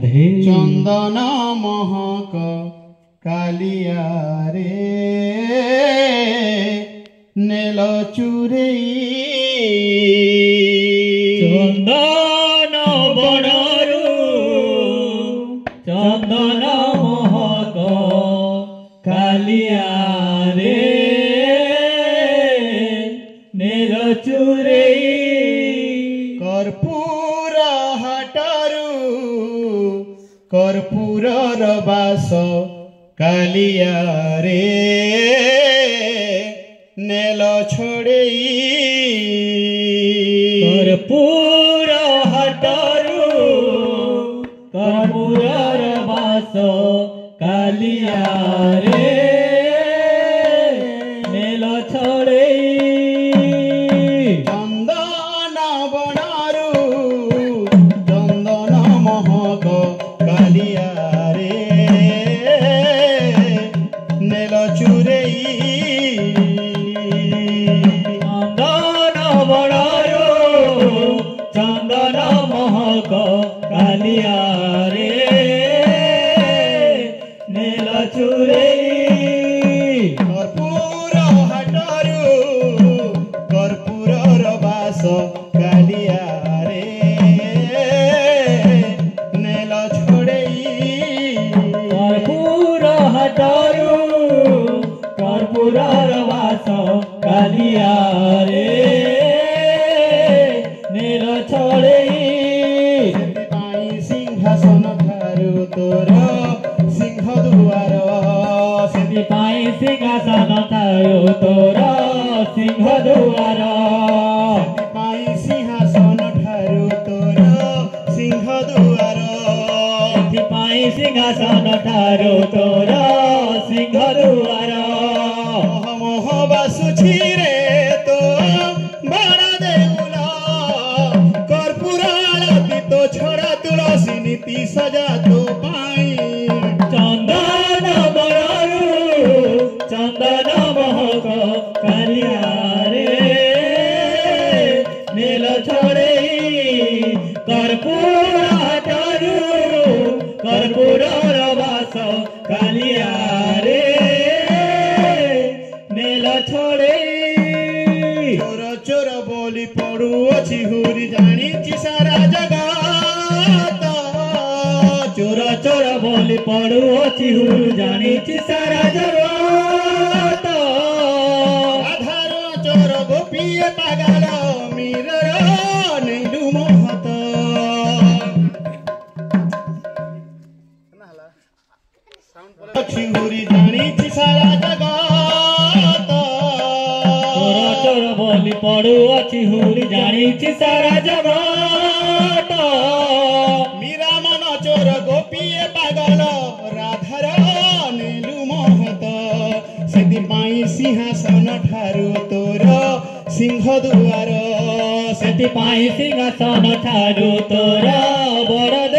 राधे चंदन महक कालिया रे नेल चुरेई चंदन बनरु चंदन महक कालिया रे नील चुरेई कर्पूर हटरू कर्पूर बास कालिया रे नेल छोड़ेई कर्पूर हटरू कर्पूर बास कालिया रे नील छोड़ेई चंदन बनरू चंदन महक कालिया रे नेल चुरेई चंदन बनरु चंदन महक कालिया रे नील चुरेई कर्पूर हटरू कर्पूर बास कालिया रे नेल छोड़ेई कर्पूर हटरू कर्पूर वास कालिया रे नील छोड़ेई पाई सिंहासन ठारू तोर सिंह दुआर पाई सिंहासन थारू तोर सिंह दुआर पाई सिंहासन ठारू तोर सिंह दुआर पाई सिंहासन थारू तोर सिंह दुआर मोह बासुछि रे तो बड़ देउल कर्पूर आरती तो छोड़ा तुलसी नीति सजा तो पाई चंदन बनरु चंदन महक कालिया रे नील छोड़ेई कर्पूर हटरू कर्पूर वास कालिया रे नील छोड़ेई चोर चोर बोली पड़ू अछि हुरी जानिछि सारा जगत चोर चोर बोली पड़ू अछि हुर जानिछि सारा जगत आधार चोर गोपीए पागल मीरर नैलु महत अछि हुरी जानिछि सारा जगत चोर चोर बोली पड़ू अछि हुर जानिछि सारा जगत मीरा मन चोर गोपीए पागल राधार नीलु महत सेथिपाई सिंहासन ठारू तोर सिंह दुआर सेथिपाई सिंहासन ठारू तोर बड़